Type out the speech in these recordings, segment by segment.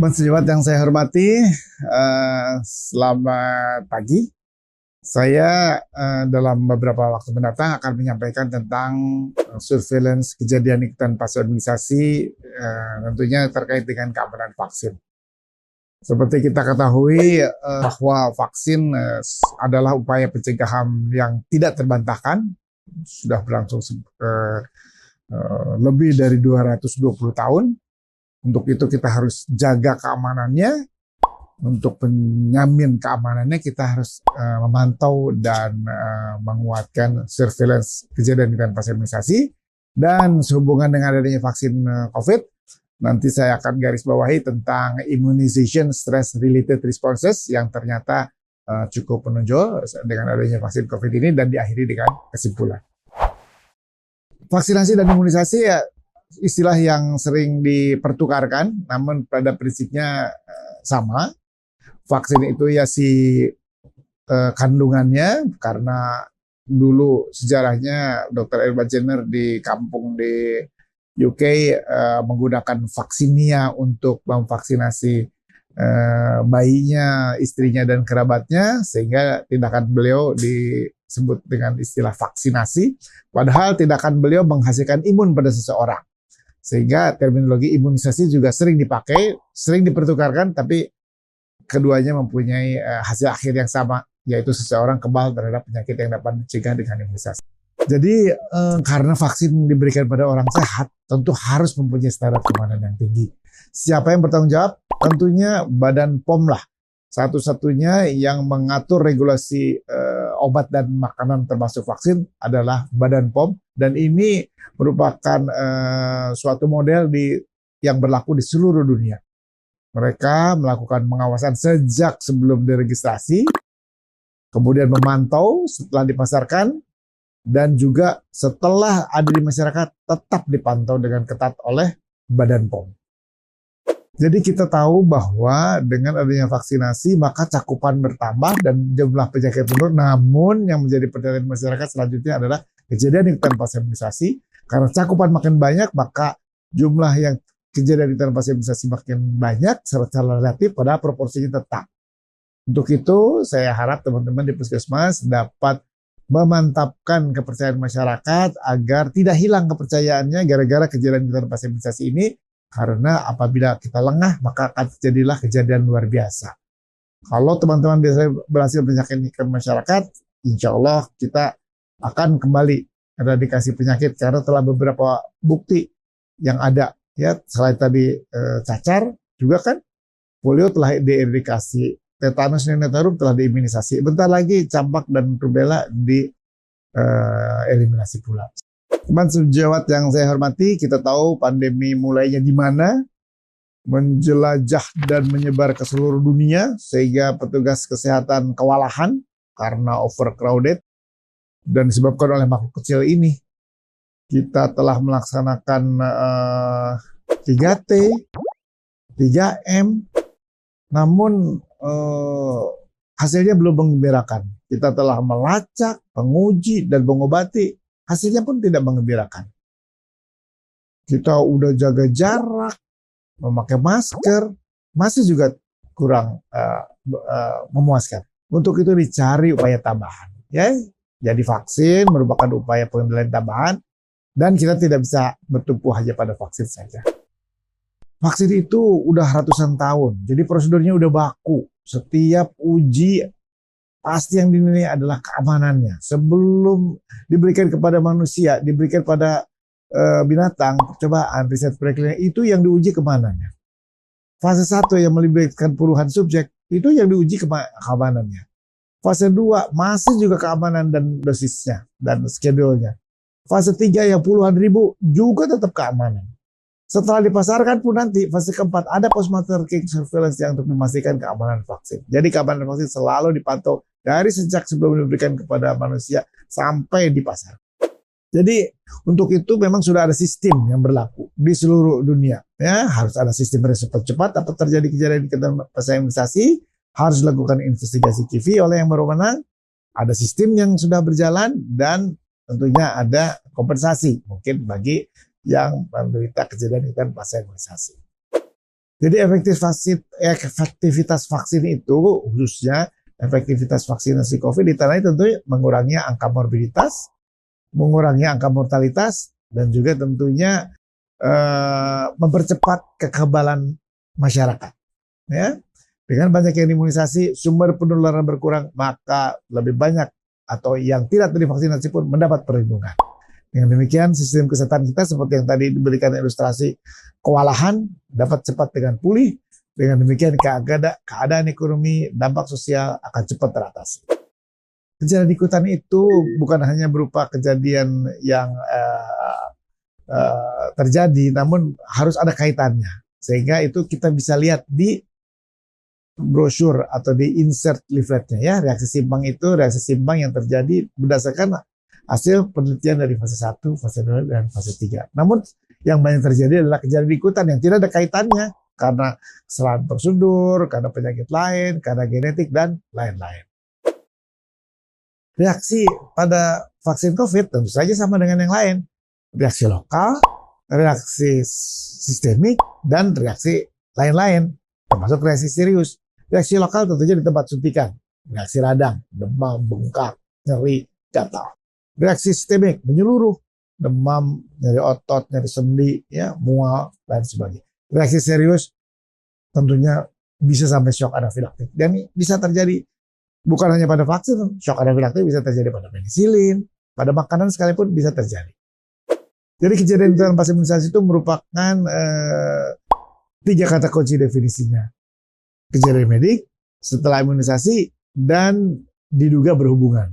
Teman sejawat yang saya hormati, selamat pagi. Saya dalam beberapa waktu mendatang akan menyampaikan tentang surveillance kejadian ikutan pasca imunisasi, tentunya terkait dengan keamanan vaksin. Seperti kita ketahui bahwa vaksin adalah upaya pencegahan yang tidak terbantahkan, sudah berlangsung lebih dari 220 tahun. Untuk itu kita harus jaga keamanannya. Untuk menjamin keamanannya kita harus memantau dan menguatkan surveillance kejadian ikutan pasca imunisasi. Dan sehubungan dengan adanya vaksin COVID, nanti saya akan garis bawahi tentang immunization stress related responses yang ternyata cukup menonjol dengan adanya vaksin COVID ini dan diakhiri dengan kesimpulan. Vaksinasi dan imunisasi ya istilah yang sering dipertukarkan, namun pada prinsipnya sama. Vaksin itu ya kandungannya, karena dulu sejarahnya Dr. Edward Jenner di kampung di UK menggunakan vaksinia untuk memvaksinasi bayinya, istrinya, dan kerabatnya, sehingga tindakan beliau disebut dengan istilah vaksinasi, padahal tindakan beliau menghasilkan imun pada seseorang. Sehingga terminologi imunisasi juga sering dipakai, sering dipertukarkan, tapi keduanya mempunyai hasil akhir yang sama, yaitu seseorang kebal terhadap penyakit yang dapat dicegah dengan imunisasi. Jadi karena vaksin diberikan pada orang sehat, tentu harus mempunyai standar keamanan yang tinggi. Siapa yang bertanggung jawab? Tentunya Badan POM lah. Satu-satunya yang mengatur regulasi obat dan makanan termasuk vaksin adalah Badan POM. Dan ini merupakan suatu model yang berlaku di seluruh dunia. Mereka melakukan pengawasan sejak sebelum diregistrasi, kemudian memantau setelah dipasarkan, dan juga setelah ada di masyarakat tetap dipantau dengan ketat oleh Badan POM. Jadi kita tahu bahwa dengan adanya vaksinasi maka cakupan bertambah dan jumlah penyakit menurun. Namun yang menjadi perhatian masyarakat selanjutnya adalah kejadian ikutan pasca imunisasi. Karena cakupan makin banyak maka jumlah yang kejadian ikutan pasca imunisasi makin banyak secara relatif pada proporsinya tetap. Untuk itu saya harap teman-teman di Puskesmas dapat memantapkan kepercayaan masyarakat agar tidak hilang kepercayaannya gara-gara kejadian ikutan pasca imunisasi ini. Karena apabila kita lengah, maka akan terjadilah kejadian luar biasa. Kalau teman-teman biasanya berhasil meyakinkan masyarakat, insya Allah kita akan kembali eradikasi penyakit. Karena telah beberapa bukti yang ada. Ya, selain tadi cacar, juga kan polio telah dieradikasi. Tetanus neonatal telah diimunisasi. Bentar lagi campak dan rubella dieliminasi pula. Teman sejawat yang saya hormati, kita tahu pandemi mulainya di mana, menjelajah dan menyebar ke seluruh dunia, sehingga petugas kesehatan kewalahan karena overcrowded dan disebabkan oleh makhluk kecil ini. Kita telah melaksanakan 3T, 3M, namun hasilnya belum mengembirakan. Kita telah melacak, menguji, dan mengobati. Hasilnya pun tidak mengembirakan. Kita udah jaga jarak, memakai masker, masih juga kurang memuaskan. Untuk itu dicari upaya tambahan. Ya, jadi vaksin merupakan upaya pengendalian tambahan, dan kita tidak bisa bertumpu hanya pada vaksin saja. Vaksin itu udah ratusan tahun, jadi prosedurnya udah baku. Setiap uji pasti yang dinilai adalah keamanannya. Sebelum diberikan kepada manusia, diberikan pada binatang, percobaan, riset preklinik, itu yang diuji keamanannya. Fase 1 yang melibatkan puluhan subjek, itu yang diuji keamanannya. Fase 2 masih juga keamanan dan dosisnya, dan schedule-nya. Fase 3 yang puluhan ribu, juga tetap keamanan. Setelah dipasarkan pun nanti, fase keempat ada post-marketing surveillance yang untuk memastikan keamanan vaksin. Jadi keamanan vaksin selalu dipantau dari sejak sebelum diberikan kepada manusia sampai di pasar. Jadi untuk itu memang sudah ada sistem yang berlaku di seluruh dunia. Ya, harus ada sistem respon cepat apabila terjadi kejadian pasca imunisasi, harus dilakukan investigasi KIVI oleh yang berwenang. Ada sistem yang sudah berjalan dan tentunya ada kompensasi mungkin bagi yang menderita kejadian ikutan pasca imunisasi. Jadi efektivitas vaksin itu, khususnya efektivitas vaksinasi COVID ditandai tentu mengurangi angka morbiditas, mengurangi angka mortalitas, dan juga tentunya mempercepat kekebalan masyarakat. Ya, dengan banyak yang diimunisasi, sumber penularan berkurang, maka lebih banyak atau yang tidak divaksinasi pun mendapat perlindungan. Dengan demikian, sistem kesehatan kita seperti yang tadi diberikan ilustrasi, kewalahan dapat cepat dengan pulih. Dengan demikian, keadaan ekonomi, dampak sosial akan cepat teratasi. Kejadian ikutan itu bukan hanya berupa kejadian yang terjadi, namun harus ada kaitannya. Sehingga itu kita bisa lihat di brosur atau di insert leafletnya ya. Reaksi simpang itu reaksi simpang yang terjadi berdasarkan hasil penelitian dari fase 1, fase 2, dan fase 3. Namun yang banyak terjadi adalah kejadian ikutan yang tidak ada kaitannya karena kesalahan prosedur, karena penyakit lain, karena genetik, dan lain-lain. Reaksi pada vaksin COVID tentu saja sama dengan yang lain. Reaksi lokal, reaksi sistemik, dan reaksi lain-lain, termasuk reaksi serius. Reaksi lokal tentunya di tempat suntikan, reaksi radang, demam, bengkak, nyeri, gatal. Reaksi sistemik menyeluruh, demam, nyeri otot, nyeri sendi, ya, mual, dan sebagainya. Reaksi serius tentunya bisa sampai shock anafilaktik. Dan bisa terjadi bukan hanya pada vaksin, shock anafilaktik bisa terjadi pada penisilin, pada makanan sekalipun bisa terjadi. Jadi kejadian ikutan pas imunisasi itu merupakan 3 kata kunci definisinya. Kejadian medik, setelah imunisasi, dan diduga berhubungan.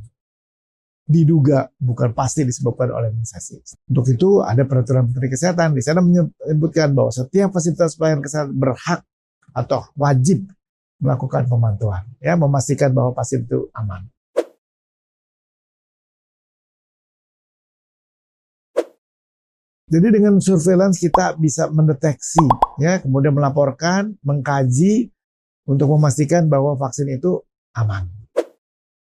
Diduga, bukan pasti disebabkan oleh imunisasi. Untuk itu ada peraturan Menteri Kesehatan. Di sana menyebutkan bahwa setiap fasilitas pelayanan kesehatan berhak atau wajib melakukan pemantauan, ya, memastikan bahwa pasien itu aman. Jadi dengan surveillance kita bisa mendeteksi, ya, kemudian melaporkan, mengkaji untuk memastikan bahwa vaksin itu aman.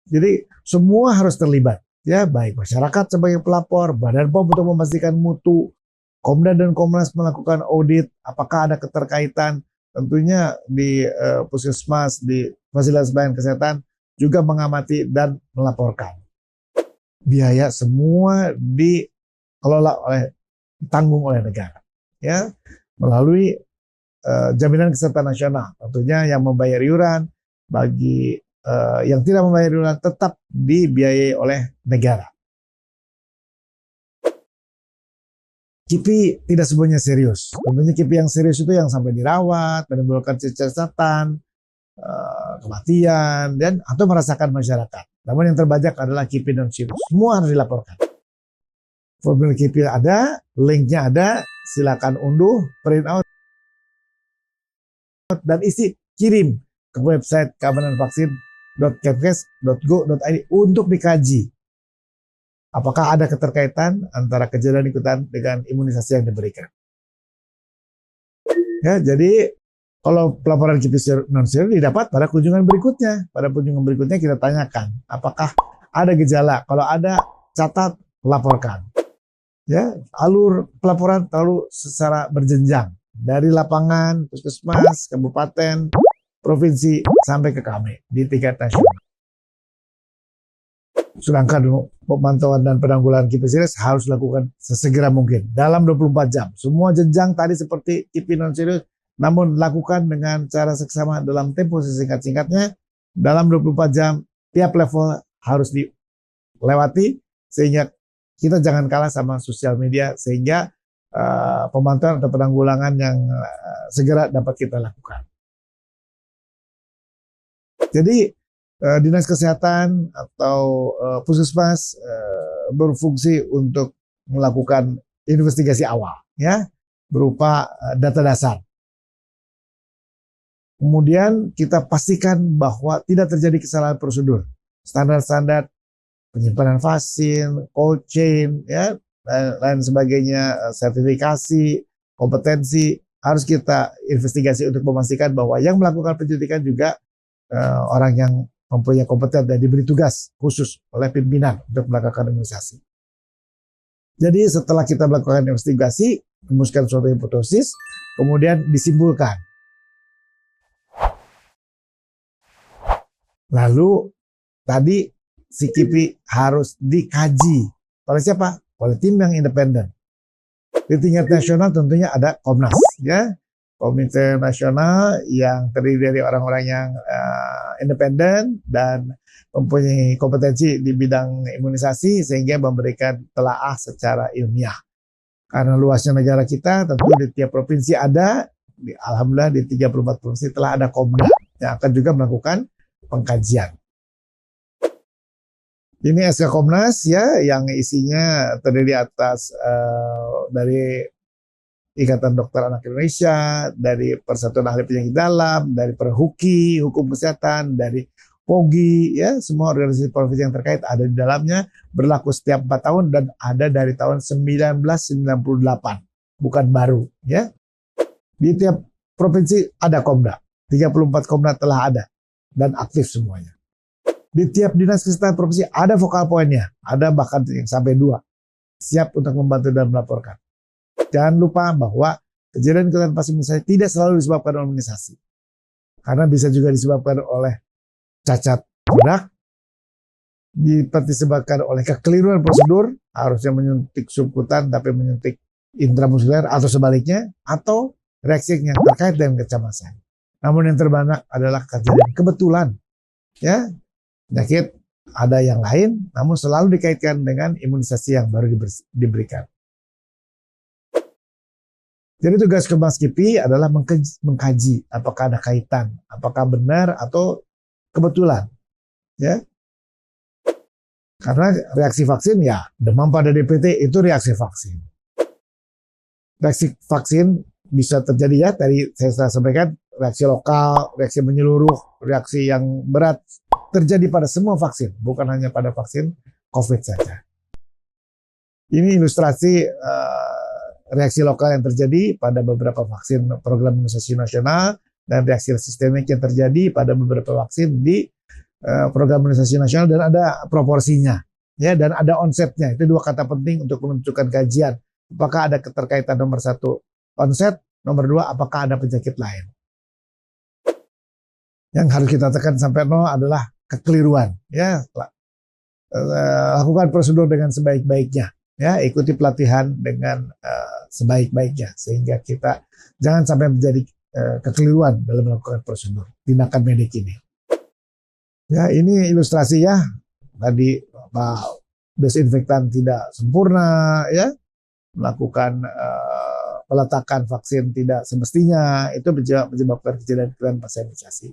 Jadi semua harus terlibat, ya, baik masyarakat sebagai pelapor, Badan POM untuk memastikan mutu, Komda dan Komnas melakukan audit, apakah ada keterkaitan, tentunya di puskesmas, di fasilitas pelayanan kesehatan juga mengamati dan melaporkan. Biaya semua dikelola tanggung oleh negara, ya, melalui jaminan kesehatan nasional, tentunya yang membayar iuran, bagi yang tidak membayar iuran tetap dibiayai oleh negara. KIPI tidak semuanya serius. Tentunya KIPI yang serius itu yang sampai dirawat, menimbulkan kecacatan, kematian, dan atau merasakan masyarakat. Namun yang terbanyak adalah KIPI non serius. Semua harus dilaporkan. Formulir KIPI ada, linknya ada, silakan unduh, print out, dan isi, kirim ke website keamananvaksin.kemkes.go.id untuk dikaji. Apakah ada keterkaitan antara kejadian ikutan dengan imunisasi yang diberikan. Ya, jadi kalau pelaporan KIPI non serius didapat pada kunjungan berikutnya. Pada kunjungan berikutnya kita tanyakan, apakah ada gejala? Kalau ada, catat, laporkan. Ya, alur pelaporan terlalu secara berjenjang dari lapangan, puskesmas, kabupaten, provinsi sampai ke kami di tingkat nasional. Sedangkan pemantauan dan penanggulangan KIPI serius harus dilakukan sesegera mungkin dalam 24 jam. Semua jenjang tadi seperti KIPI non serius, namun lakukan dengan cara seksama dalam tempo sesingkat-singkatnya dalam 24 jam. Tiap level harus dilewati sehingga kita jangan kalah sama sosial media, sehingga pemantauan atau penanggulangan yang segera dapat kita lakukan. Jadi Dinas Kesehatan atau puskesmas berfungsi untuk melakukan investigasi awal, ya, berupa data dasar. Kemudian kita pastikan bahwa tidak terjadi kesalahan prosedur, standar-standar penyimpanan vaksin, cold chain, ya, lain sebagainya, sertifikasi, kompetensi harus kita investigasi untuk memastikan bahwa yang melakukan penyuntikan juga orang yang mempunyai kompeten dan diberi tugas khusus oleh pimpinan untuk melakukan imunisasi. Jadi setelah kita melakukan investigasi, merumuskan suatu hipotesis, kemudian disimpulkan Lalu tadi si KIPI harus dikaji oleh siapa? Oleh tim yang independen. Di tingkat nasional tentunya ada Komnas, ya, Komite Nasional yang terdiri dari orang-orang yang independen dan mempunyai kompetensi di bidang imunisasi sehingga memberikan telaah secara ilmiah. Karena luasnya negara kita, tentu di tiap provinsi ada, alhamdulillah di 34 provinsi telah ada Komda yang akan juga melakukan pengkajian. Ini SK Komnas, ya, yang isinya terdiri atas dari Ikatan Dokter Anak Indonesia, dari Persatuan Ahli Penyakit Dalam, dari Perhuki, Hukum Kesehatan, dari POGI, ya, semua organisasi profesi yang terkait ada di dalamnya, berlaku setiap 4 tahun dan ada dari tahun 1998, bukan baru, ya. Di tiap provinsi ada Komda, 34 Komda telah ada dan aktif semuanya. Di tiap dinas kesehatan provinsi ada vokal poinnya, ada bahkan yang sampai 2, siap untuk membantu dan melaporkan. Jangan lupa bahwa kejadian-kejadian pas imunisasi tidak selalu disebabkan oleh imunisasi, karena bisa juga disebabkan oleh cacat produk, disebabkan oleh kekeliruan prosedur, harusnya menyuntik subkutan tapi menyuntik intramuskuler atau sebaliknya, atau reaksi yang terkait dengan kecemasan. Namun yang terbanyak adalah kejadian kebetulan, ya, penyakit ada yang lain, namun selalu dikaitkan dengan imunisasi yang baru diberikan. Jadi tugas Komnas KIPI adalah mengkaji apakah ada kaitan, apakah benar atau kebetulan, ya. Karena reaksi vaksin, ya, demam pada DPT itu reaksi vaksin. Reaksi vaksin bisa terjadi, ya, tadi saya sudah sampaikan, reaksi lokal, reaksi menyeluruh, reaksi yang berat terjadi pada semua vaksin, bukan hanya pada vaksin COVID saja. Ini ilustrasi reaksi lokal yang terjadi pada beberapa vaksin program imunisasi nasional dan reaksi sistemik yang terjadi pada beberapa vaksin di program imunisasi nasional, dan ada proporsinya, ya, dan ada onsetnya. Itu 2 kata penting untuk menentukan kajian. Apakah ada keterkaitan, nomor 1 onset, nomor 2 apakah ada penyakit lain. Yang harus kita tekan sampai 0 adalah kekeliruan, ya. Lakukan prosedur dengan sebaik-baiknya, ya, ikuti pelatihan dengan sebaik-baiknya sehingga kita jangan sampai menjadi kekeliruan dalam melakukan prosedur tindakan medik ini. Ya, ini ilustrasi, ya. Tadi desinfektan tidak sempurna, ya, melakukan peletakan vaksin tidak semestinya, itu menyebabkan kejadian pasien imunisasi.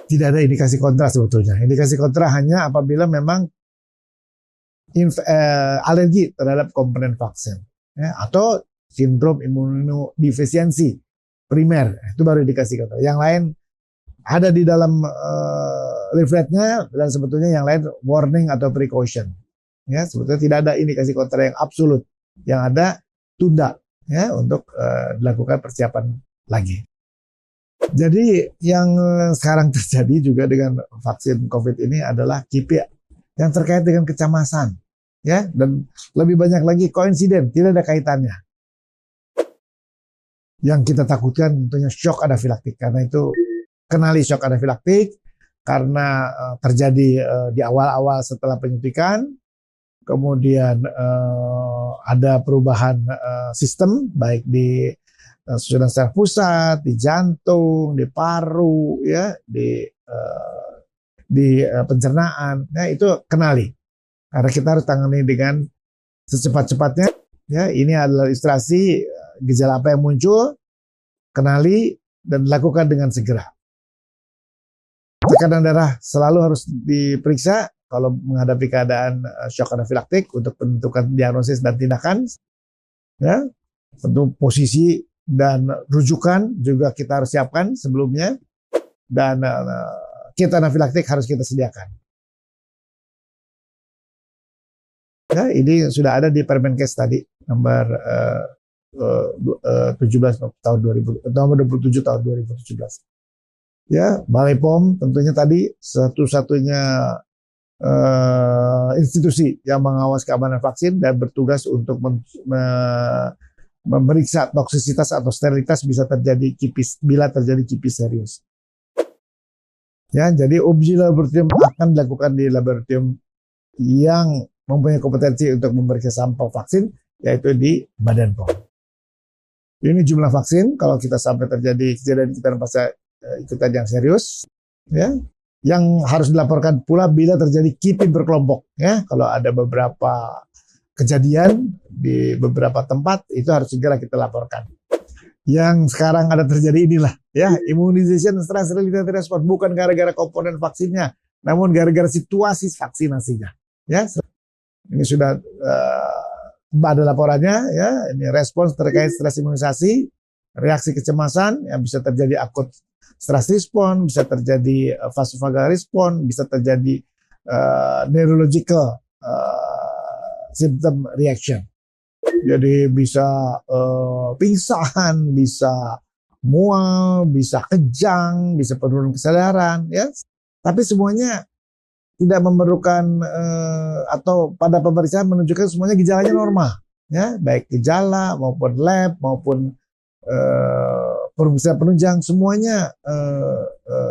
Tidak ada indikasi kontra sebetulnya. Indikasi kontra hanya apabila memang alergi terhadap komponen vaksin, ya, atau sindrom imunodefisiensi primer, itu baru indikasi kontra. Yang lain ada di dalam leafletnya, dan sebetulnya yang lain warning atau precaution, ya, sebetulnya tidak ada indikasi kontra yang absolut. Yang ada tunda, ya, untuk dilakukan persiapan lagi. Jadi yang sekarang terjadi juga dengan vaksin COVID ini adalah KIPI yang terkait dengan kecemasan, ya, dan lebih banyak lagi koinsiden, tidak ada kaitannya. Yang kita takutkan tentunya shock anafilaktik, karena itu kenali shock anafilaktik karena terjadi di awal-awal setelah penyuntikan, kemudian ada perubahan sistem baik di susunan saraf pusat, di jantung, di paru, ya, di pencernaan. Nah, itu kenali. Karena kita harus tangani dengan secepat-cepatnya. Ya, ini adalah ilustrasi gejala apa yang muncul, kenali dan lakukan dengan segera. Tekanan darah selalu harus diperiksa kalau menghadapi keadaan shock anafilaktik untuk menentukan diagnosis dan tindakan. Ya, tentu posisi dan rujukan juga kita harus siapkan sebelumnya, dan kit anafilaktik harus kita sediakan. Ya, ini sudah ada di Permenkes tadi nomor 17 tahun 2000, nomor 27 tahun 2017. Ya, Balai POM tentunya tadi satu-satunya institusi yang mengawas keamanan vaksin dan bertugas untuk memeriksa toksisitas atau sterilitas bisa terjadi bila terjadi KIPI serius. Ya, jadi uji laboratorium akan dilakukan di laboratorium yang mempunyai kompetensi untuk memeriksa sampel vaksin, yaitu di Badan POM. Ini jumlah vaksin, kalau kita sampai terjadi kejadian ikutan fase ikutan yang serius, ya, yang harus dilaporkan pula bila terjadi kipi berkelompok, ya. Kalau ada beberapa kejadian di beberapa tempat, itu harus segera kita laporkan. Yang sekarang ada terjadi inilah, ya, immunization stress related response, bukan gara-gara komponen vaksinnya, namun gara-gara situasi vaksinasinya, ya. Ini sudah ada laporannya, ya. Ini respons terkait stres imunisasi, reaksi kecemasan yang bisa terjadi akut stress response, bisa terjadi vasovagal response, bisa terjadi neurological symptom reaction. Jadi bisa pingsan, bisa mual, bisa kejang, bisa penurunan kesadaran, ya. Tapi semuanya tidak memerlukan atau pada pemeriksaan menunjukkan semuanya gejalanya normal, ya, baik gejala maupun lab maupun pemeriksaan penunjang semuanya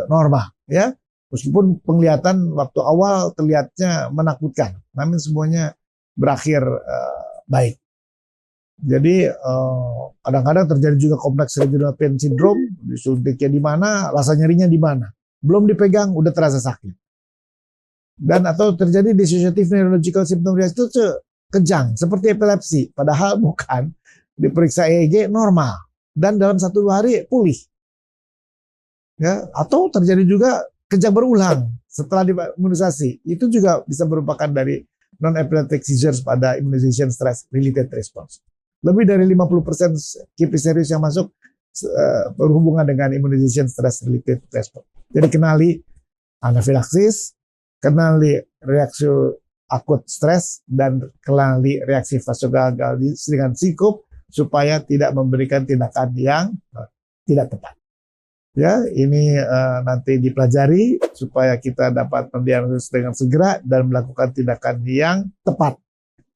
normal, ya. Meskipun penglihatan waktu awal terlihatnya menakutkan, namun semuanya berakhir baik. Jadi kadang-kadang terjadi juga kompleks regional pain syndrome, disuntiknya di mana, rasa nyerinya di mana, belum dipegang udah terasa sakit. Dan atau terjadi dissociative neurological symptom reaction itu kejang seperti epilepsi, padahal bukan, diperiksa EEG normal dan dalam 1-2 hari pulih, ya. Atau terjadi juga kejang berulang setelah imunisasi, itu juga bisa merupakan dari non epileptic seizures pada immunization stress related response. Lebih dari 50% kipi serius yang masuk berhubungan dengan immunization stress related response. Jadi kenali anafilaksis, kenali reaksi akut stres, dan kenali reaksi vasovagal dengan sikup supaya tidak memberikan tindakan yang tidak tepat. Ya, ini nanti dipelajari supaya kita dapat mendiagnosis dengan segera dan melakukan tindakan yang tepat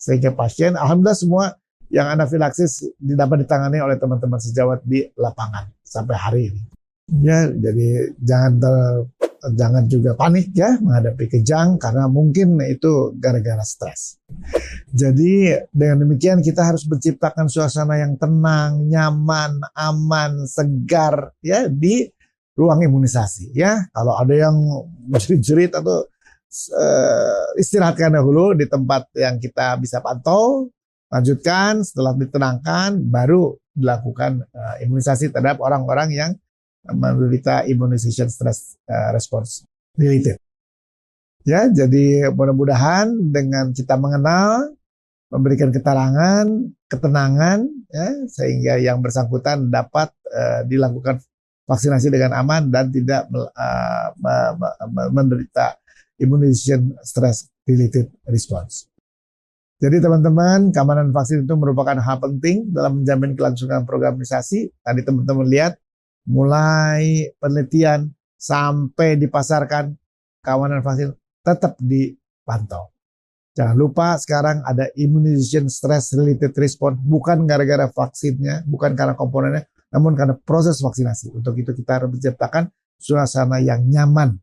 sehingga pasien, alhamdulillah, semua yang anafilaksis dapat ditangani oleh teman-teman sejawat di lapangan sampai hari ini. Ya, jadi jangan juga panik, ya, menghadapi kejang karena mungkin itu gara-gara stres. Jadi dengan demikian kita harus menciptakan suasana yang tenang, nyaman, aman, segar, ya, di ruang imunisasi, ya. Kalau ada yang jerit-jerit atau istirahatkan dahulu di tempat yang kita bisa pantau, lanjutkan, setelah ditenangkan baru dilakukan imunisasi terhadap orang-orang yang menderita immunization stress response related. Ya, jadi mudah-mudahan dengan kita mengenal, memberikan keterangan, ketenangan, ya, sehingga yang bersangkutan dapat dilakukan vaksinasi dengan aman dan tidak menderita immunization stress related response. Jadi teman-teman, keamanan vaksin itu merupakan hal penting dalam menjamin kelangsungan program imunisasi. Tadi teman-teman lihat, mulai penelitian sampai dipasarkan, keamanan vaksin tetap dipantau. Jangan lupa sekarang ada immunization stress related response, bukan gara-gara vaksinnya, bukan karena komponennya, namun karena proses vaksinasi. Untuk itu kita harus menciptakan suasana yang nyaman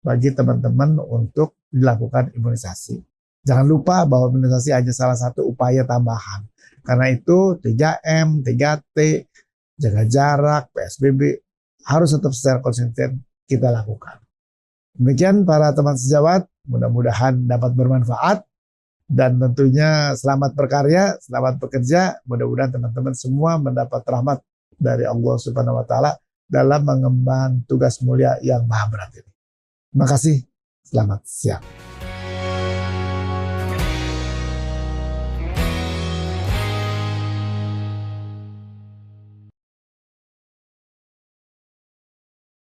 bagi teman-teman untuk dilakukan imunisasi. Jangan lupa bahwa imunisasi hanya salah satu upaya tambahan. Karena itu 3M, 3T, jaga jarak, PSBB harus tetap secara konsisten kita lakukan. Demikian para teman sejawat, mudah-mudahan dapat bermanfaat dan tentunya selamat berkarya, selamat bekerja. Mudah-mudahan teman-teman semua mendapat rahmat dari Allah Subhanahu wa taala dalam mengemban tugas mulia yang maha berat ini. Terima kasih. Selamat siang.